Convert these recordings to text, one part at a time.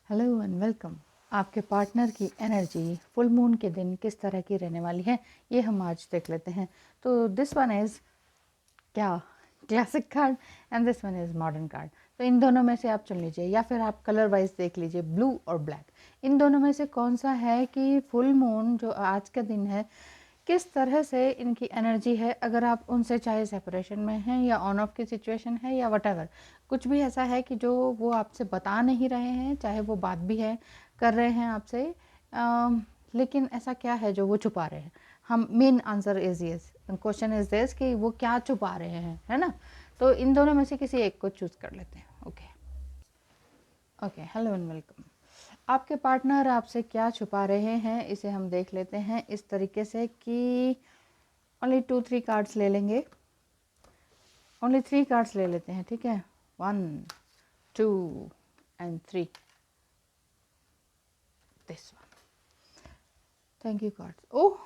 Hello and welcome. आपके partner की energy full moon के दिन किस तरह की रहने वाली है, ये हम आज देख लेते हैं। तो दिस वन इज़ क्या classic card and this one is modern card. तो इन दोनों में से आप चुन लीजिए, या फिर आप कलर वाइज देख लीजिए, ब्लू और ब्लैक। इन दोनों में से कौन सा है कि फुल मून जो आज का दिन है किस तरह से इनकी एनर्जी है। अगर आप उनसे चाहे सेपरेशन में हैं या ऑन ऑफ की सिचुएशन है या वट कुछ भी ऐसा है कि जो वो आपसे बता नहीं रहे हैं, चाहे वो बात भी है कर रहे हैं आपसे, लेकिन ऐसा क्या है जो वो छुपा रहे हैं। हम main answer is yes, question is this कि वो क्या छुपा रहे हैं, है ना। तो इन दोनों में से किसी एक को चूज कर लेते हैं। Okay okay, hello and welcome. आपके पार्टनर आपसे क्या छुपा रहे हैं, इसे हम देख लेते हैं इस तरीके से कि ओनली 2-3 कार्ड्स ले लेंगे, ओनली 3 कार्ड्स ले लेते हैं, ठीक है। 1 2 and 3, this one. Thank you cards. Oh,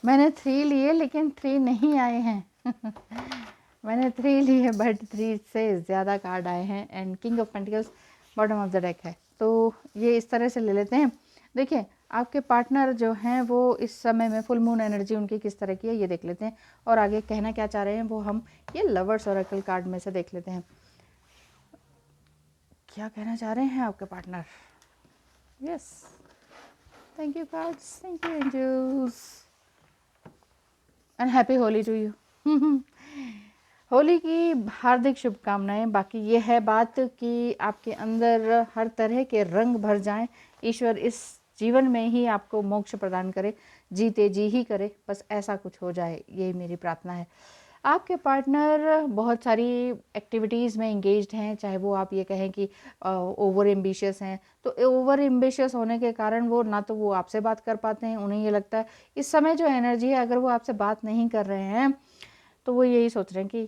मैंने 3 लिए लेकिन 3 नहीं आए हैं मैंने 3 लिए बट 3 से ज़्यादा कार्ड आए हैं and king of pentacles bottom of the deck है। तो ये इस तरह से ले लेते हैं। देखिए, आपके पार्टनर जो हैं वो इस समय में फुल मून एनर्जी उनकी किस तरह की है, ये देख लेते हैं। और आगे कहना क्या चाह रहे हैं वो हम ये लवर्स ऑरेकल कार्ड में से देख लेते हैं। क्या कहना चाह रहे हैं आपके partner. Yes, thank you cards, thank you angels and happy Holi to you Holi की हार्दिक शुभकामनाएं। बाकी ये है बात कि आपके अंदर हर तरह के रंग भर जाएं, ईश्वर इस जीवन में ही आपको मोक्ष प्रदान करे, जीते जी ही करे, बस ऐसा कुछ हो जाए, ये मेरी प्रार्थना है। आपके पार्टनर बहुत सारी एक्टिविटीज़ में इंगेज्ड हैं, चाहे वो आप ये कहें कि ओवर एम्बिशियस हैं। तो ओवर एम्बिशियस होने के कारण वो ना तो वो आपसे बात कर पाते हैं, उन्हें ये लगता है इस समय जो एनर्जी है, अगर वो आपसे बात नहीं कर रहे हैं तो वो यही सोच रहे हैं कि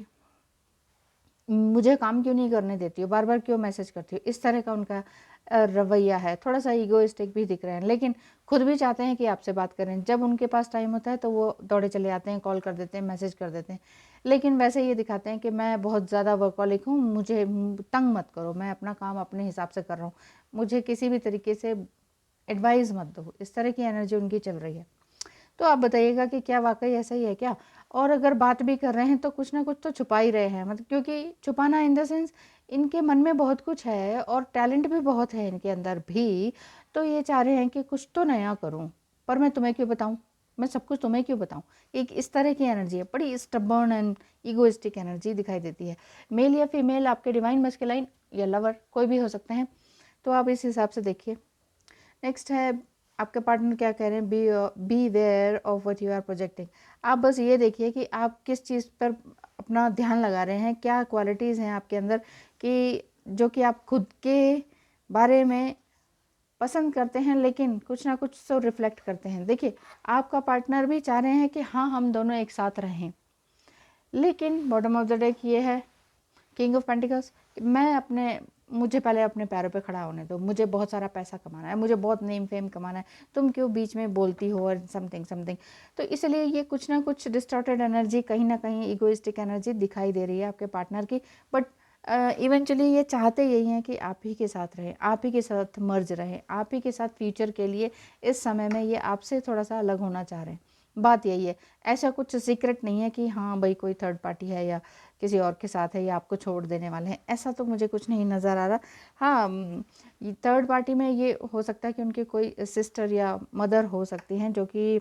मुझे काम क्यों नहीं करने देती हो, बार बार क्यों मैसेज करती हो। इस तरह का उनका रवैया है, थोड़ा सा ईगोइस्टिक भी दिख रहे हैं, लेकिन खुद भी चाहते हैं कि आपसे बात करें। जब उनके पास टाइम होता है तो वो दौड़े चले आते हैं, कॉल कर देते हैं, मैसेज कर देते हैं, लेकिन वैसे ये दिखाते हैं कि मैं बहुत ज़्यादा वर्कहॉलिक हूँ, मुझे तंग मत करो, मैं अपना काम अपने हिसाब से कर रहा हूँ, मुझे किसी भी तरीके से एडवाइस मत दो। इस तरह की एनर्जी उनकी चल रही है। तो आप बताइएगा कि क्या वाकई ऐसा ही है क्या। और अगर बात भी कर रहे हैं तो कुछ ना कुछ तो छुपा ही रहे हैं, मतलब क्योंकि छुपाना इन द सेंस इनके मन में बहुत कुछ है और टैलेंट भी बहुत है इनके अंदर भी। तो ये चाह रहे हैं कि कुछ तो नया करूं, पर मैं तुम्हें क्यों बताऊं, मैं सब कुछ तुम्हें क्यों बताऊं। एक इस तरह की एनर्जी है, बड़ी स्टबर्न एंड ईगोइस्टिक एनर्जी दिखाई देती है। मेल या फीमेल, आपके डिवाइन मस्कुलाइन या लवर कोई भी हो सकते हैं। तो आप इस हिसाब से देखिए। नेक्स्ट है आपके पार्टनर क्या कह रहे हैं, beware of what you are projecting. आप बस ये देखिए कि आप किस चीज़ पर अपना ध्यान लगा रहे हैं, क्या क्वालिटीज़ हैं आपके अंदर कि जो कि आप खुद के बारे में पसंद करते हैं, लेकिन कुछ ना कुछ तो रिफ्लेक्ट करते हैं। देखिए, आपका पार्टनर भी चाह रहे हैं कि हाँ हम दोनों एक साथ रहें, लेकिन बॉटम ऑफ द डेक ये है किंग ऑफ पेंटिकल्स। मैं अपने मुझे पहले अपने पैरों पे खड़ा होने दो, मुझे बहुत सारा पैसा कमाना है, मुझे बहुत नेम फेम कमाना है, तुम क्यों बीच में बोलती हो और समथिंग समथिंग। तो इसलिए ये कुछ ना कुछ डिस्टॉर्टेड एनर्जी, कहीं ना कहीं इगोइस्टिक एनर्जी दिखाई दे रही है आपके पार्टनर की। बट इवेंचुअली ये चाहते यही हैं कि आप ही के साथ रहें, आप ही के साथ मर्ज रहें, आप ही के साथ फ्यूचर के लिए इस समय में ये आपसे थोड़ा सा अलग होना चाह रहे हैं। बात यही है, ऐसा कुछ सीक्रेट नहीं है कि हाँ भाई कोई थर्ड पार्टी है या किसी और के साथ है या आपको छोड़ देने वाले हैं, ऐसा तो मुझे कुछ नहीं नज़र आ रहा। हाँ, थर्ड पार्टी में ये हो सकता है कि उनकी कोई सिस्टर या मदर हो सकती हैं जो कि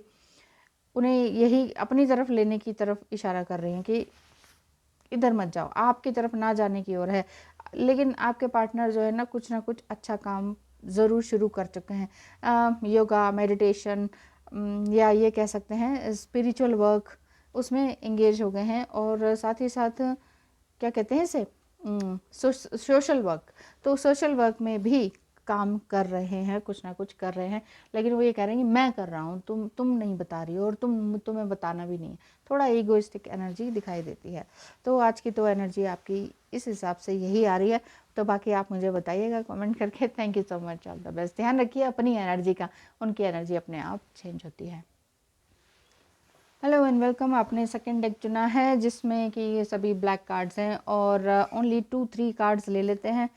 उन्हें यही अपनी तरफ लेने की तरफ इशारा कर रही हैं कि इधर मत जाओ, आपकी तरफ ना जाने की ओर है। लेकिन आपके पार्टनर जो है ना कुछ अच्छा काम ज़रूर शुरू कर चुके हैं। योगा, मेडिटेशन, या ये कह सकते हैं स्पिरिचुअल वर्क, उसमें इंगेज हो गए हैं। और साथ ही साथ क्या कहते हैं इसे, सोशल वर्क। तो सोशल वर्क में भी काम कर रहे हैं, कुछ ना कुछ कर रहे हैं, लेकिन वो ये कह रहे हैं कि मैं कर रहा हूँ, तुम नहीं बता रही हो, और तुम्हें बताना भी नहीं है। थोड़ा ईगोइस्टिक एनर्जी दिखाई देती है। तो आज की तो एनर्जी आपकी इस हिसाब से यही आ रही है। तो बाकी आप मुझे बताइएगा कमेंट करके। Thank you so much, all the best. ध्यान रखिए अपनी एनर्जी का, उनकी एनर्जी अपने आप चेंज होती है। Hello and welcome. आपने सेकंड डेक चुना है जिसमें कि ये सभी ब्लैक कार्ड्स हैं और ओनली 2-3 कार्ड्स ले लेते हैं।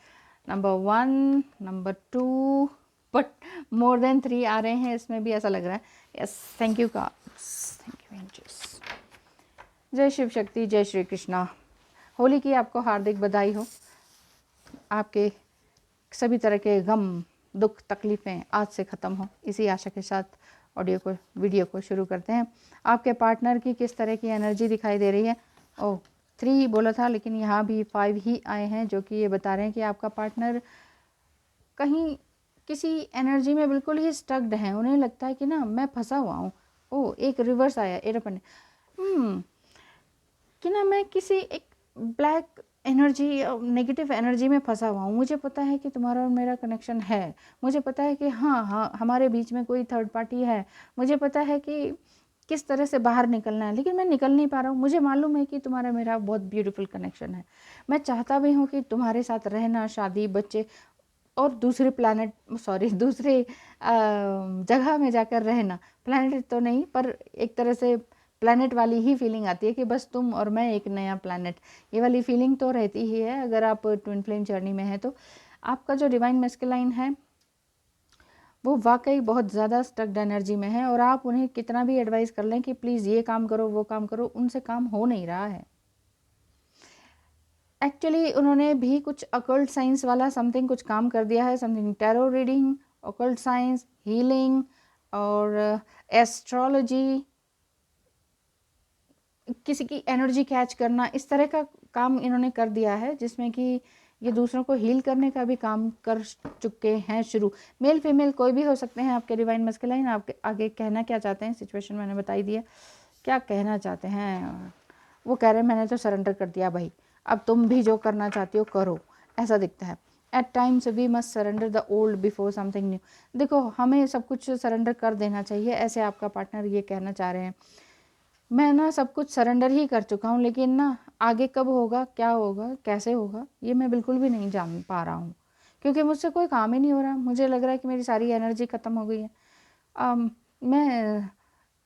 Number 1, number 2, but more than 3 आ रहे हैं, इसमें भी ऐसा लग रहा है। Yes, thank you cards, thank you angels. जय शिव शक्ति, जय श्री कृष्णा। होली की आपको हार्दिक बधाई हो। आपके सभी तरह के गम, दुख, तकलीफ़ें आज से ख़त्म हो, इसी आशा के साथ वीडियो को शुरू करते हैं। आपके पार्टनर की किस तरह की एनर्जी दिखाई दे रही है? ओह, 3 बोला था, लेकिन यहाँ भी 5 ही आए हैं, जो कि ये बता रहे हैं कि आपका पार्टनर कहीं किसी एनर्जी में बिल्कुल ही स्टक्ड है। उन्हें लगता है कि ना मैं फंसा हुआ हूँ। ओह, एक रिवर्स आया, एरोप्लेन। कि ना मैं किसी एक ब्लैक एनर्जी, नेगेटिव एनर्जी में फंसा हुआ हूँ। मुझे पता है कि तुम्हारा और मेरा कनेक्शन है। मुझे पता है कि हाँ, हमारे बीच में कोई थर्ड पार्टी है। मुझे पता है कि किस तरह से बाहर निकलना है, लेकिन मैं निकल नहीं पा रहा हूँ। मुझे मालूम है कि तुम्हारा मेरा बहुत ब्यूटीफुल कनेक्शन है। मैं चाहता भी हूँ कि तुम्हारे साथ रहना, शादी, बच्चे और दूसरे जगह में जाकर रहना। प्लैनेट तो नहीं, पर एक तरह से प्लैनेट वाली ही फीलिंग आती है कि बस तुम और मैं एक नया प्लैनेट। ये वाली फीलिंग तो रहती ही है अगर आप ट्विन फ्लेम जर्नी में है तो। आपका जो डिवाइन मैस्कुलाइन है वो वाकई बहुत ज़्यादा स्टक्ड एनर्जी में है, और आप उन्हें कितना भी एडवाइस कर लें कि प्लीज़ ये काम करो, वो काम करो, उनसे काम हो नहीं रहा है। एक्चुअली उन्होंने भी कुछ अकल्ट साइंस वाला समथिंग कुछ काम कर दिया है, something tarot reading, occult science, healing और एस्ट्रोलॉजी, किसी की एनर्जी कैच करना, इस तरह का काम इन्होंने कर दिया है, जिसमें कि ये दूसरों को हील करने का भी काम कर चुके हैं शुरू। मेल फीमेल कोई भी हो सकते हैं आपके डिवाइन मैस्कुलाइन। आपके आगे कहना क्या चाहते हैं? सिचुएशन मैंने बताई दिया, क्या कहना चाहते हैं? वो कह रहे हैं मैंने तो सरेंडर कर दिया भाई, अब तुम भी जो करना चाहती हो करो, ऐसा दिखता है। At times we must surrender the old before something new. देखो, हमें सब कुछ सरेंडर कर देना चाहिए, ऐसे आपका पार्टनर ये कहना चाह रहे हैं। मैं ना सब कुछ सरेंडर ही कर चुका हूँ, लेकिन ना आगे कब होगा, क्या होगा, कैसे होगा, ये मैं बिल्कुल भी नहीं जान पा रहा हूँ, क्योंकि मुझसे कोई काम ही नहीं हो रहा। मुझे लग रहा है कि मेरी सारी एनर्जी ख़त्म हो गई है।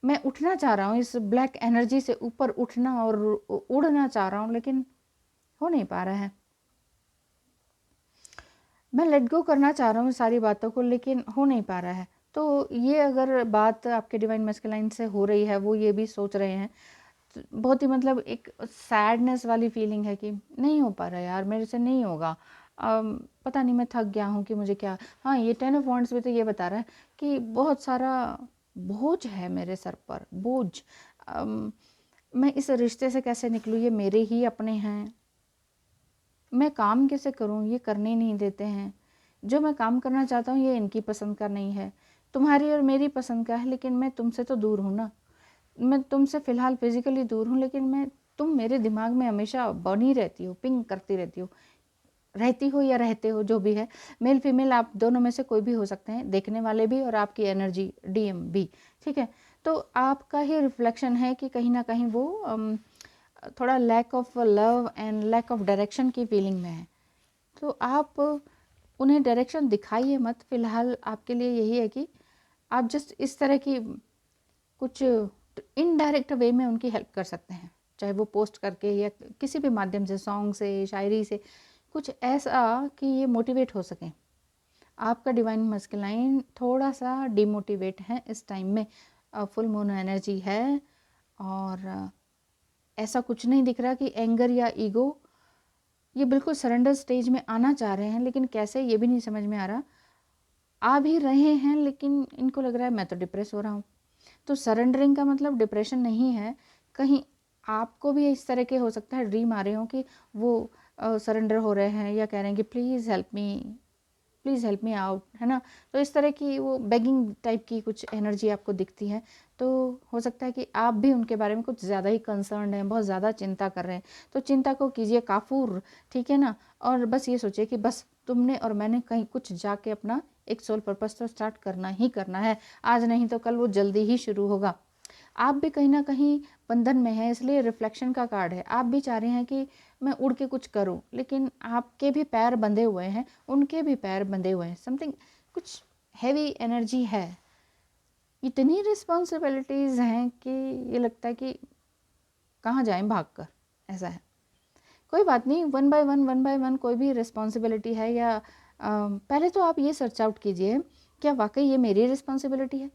मैं उठना चाह रहा हूँ, इस ब्लैक एनर्जी से ऊपर उठना और उड़ना चाह रहा हूँ, लेकिन हो नहीं पा रहा है। मैं लेट गो करना चाह रहा हूँ सारी बातों को, लेकिन हो नहीं पा रहा है। तो ये अगर बात आपके डिवाइन मैस्कुलाइन से हो रही है, वो ये भी सोच रहे हैं, तो बहुत ही मतलब एक सैडनेस वाली फीलिंग है कि नहीं हो पा रहा यार, मेरे से नहीं होगा। पता नहीं, मैं थक गया हूँ कि मुझे क्या। हाँ, ये 10 ऑफ वॉन्ड्स भी तो ये बता रहा है कि बहुत सारा बोझ है मेरे सर पर, बोझ। मैं इस रिश्ते से कैसे निकलूँ, ये मेरे ही अपने हैं, मैं काम कैसे करूँ, ये करने नहीं देते हैं। जो मैं काम करना चाहता हूँ ये इनकी पसंद का नहीं है, तुम्हारी और मेरी पसंद का है, लेकिन मैं तुमसे तो दूर हूँ ना। मैं तुमसे फ़िलहाल फिज़िकली दूर हूँ, लेकिन तुम मेरे दिमाग में हमेशा बनी रहती हो, पिंग करती रहती हो या रहते हो, जो भी है। मेल फीमेल आप दोनों में से कोई भी हो सकते हैं, देखने वाले भी और आपकी एनर्जी डीएम भी, ठीक है। तो आपका ही रिफ्लेक्शन है कि कहीं ना कहीं वो थोड़ा lack of love and lack of direction की फीलिंग में है। तो आप उन्हें डायरेक्शन दिखाइए मत। फ़िलहाल आपके लिए यही है कि आप जस्ट इस तरह की कुछ इनडायरेक्ट वे में उनकी हेल्प कर सकते हैं, चाहे वो पोस्ट करके या किसी भी माध्यम से, सॉन्ग से, शायरी से, कुछ ऐसा कि ये मोटिवेट हो सकें। आपका डिवाइन मैस्कुलाइन थोड़ा सा डिमोटिवेट है इस टाइम में। फुल मून एनर्जी है, और ऐसा कुछ नहीं दिख रहा कि एंगर या ईगो, ये बिल्कुल सरेंडर स्टेज में आना चाह रहे हैं, लेकिन कैसे ये भी नहीं समझ में आ रहा। आ भी रहे हैं, लेकिन इनको लग रहा है मैं तो डिप्रेस हो रहा हूँ। तो सरेंडरिंग का मतलब डिप्रेशन नहीं है। कहीं आपको भी इस तरह के हो सकता है ड्रीम आ रहे हो कि वो सरेंडर हो रहे हैं या कह रहे हैं कि प्लीज़ हेल्प मी आउट, है ना। तो इस तरह की वो बेगिंग टाइप की कुछ एनर्जी आपको दिखती है। तो हो सकता है कि आप भी उनके बारे में कुछ ज़्यादा ही कंसर्न हैं, बहुत ज़्यादा चिंता कर रहे हैं। तो चिंता को कीजिए काफूर, ठीक है ना। और बस ये सोचिए कि बस तुमने और मैंने कहीं कुछ जाके अपना एक सोल पर्पस तो स्टार्ट करना ही करना है। आज नहीं तो कल वो जल्दी ही शुरू होगा। आप भी कहीं ना कहीं बंधन में है, इसलिए रिफ्लेक्शन का कार्ड है। आप भी चाह रहे हैं कि मैं उड़ के कुछ करूं, लेकिन आपके भी पैर बंधे हुए हैं, उनके भी पैर बंधे हुए हैं। समथिंग कुछ हैवी एनर्जी है, इतनी रिस्पॉन्सिबिलिटीज़ हैं कि ये लगता है कि कहाँ जाएं भाग कर, ऐसा है। कोई बात नहीं, वन बाय वन कोई भी रिस्पॉन्सिबिलिटी है या पहले तो आप ये सर्च आउट कीजिए, क्या वाकई ये मेरी रिस्पॉन्सिबिलिटी है?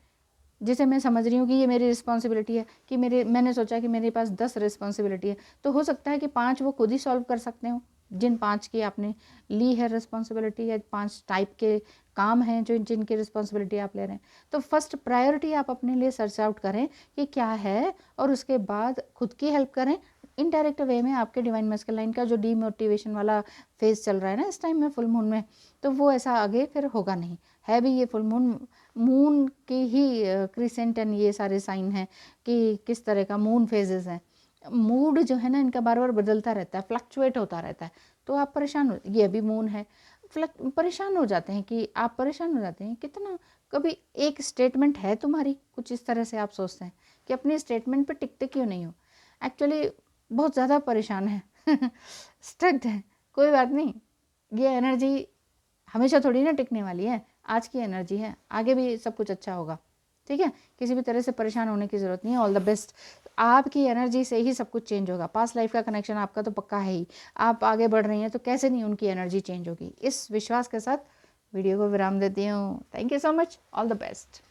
जिसे मैं समझ रही हूँ कि ये मेरी रिस्पॉन्सिबिलिटी है, कि मैंने सोचा कि मेरे पास 10 रिस्पॉन्सिबिलिटी है, तो हो सकता है कि 5 वो खुद ही सॉल्व कर सकते हो, जिन 5 की आपने ली है रिस्पॉन्सिबिलिटी, या 5 टाइप के काम हैं जो जिनकी रिस्पॉन्सिबिलिटी आप ले रहे हैं। तो फर्स्ट प्रायोरिटी आप अपने लिए सर्च आउट करें कि क्या है, और उसके बाद खुद की हेल्प करें। इनडायरेक्ट वे में आपके डिवाइन मैस्कुलिन लाइन का जो डीमोटिवेशन वाला फेज चल रहा है ना इस टाइम में फुल मून में, तो वो ऐसा आगे फिर होगा नहीं। है भी ये फुल मून की ही क्रिसेंट एंड ये सारे साइन हैं कि किस तरह का मून फेजेस हैं। मूड जो है ना इनका बार बार बदलता रहता है, फ्लक्चुएट होता रहता है, तो आप परेशान हो, ये भी मून है, परेशान हो जाते हैं कि आप परेशान हो जाते हैं कितना। कभी एक स्टेटमेंट है तुम्हारी, कुछ इस तरह से आप सोचते हैं कि अपनी स्टेटमेंट पे टिकते क्यों नहीं हो, एक्चुअली बहुत ज़्यादा परेशान है स्ट्रक्ड है। कोई बात नहीं, ये एनर्जी हमेशा थोड़ी ना टिकने वाली है, आज की एनर्जी है, आगे भी सब कुछ अच्छा होगा, ठीक है। किसी भी तरह से परेशान होने की ज़रूरत नहीं है। All the best. आपकी एनर्जी से ही सब कुछ चेंज होगा। पास्ट लाइफ का कनेक्शन आपका तो पक्का है ही, आप आगे बढ़ रही हैं तो कैसे नहीं उनकी एनर्जी चेंज होगी। इस विश्वास के साथ वीडियो को विराम देती हूँ। Thank you so much, all the best.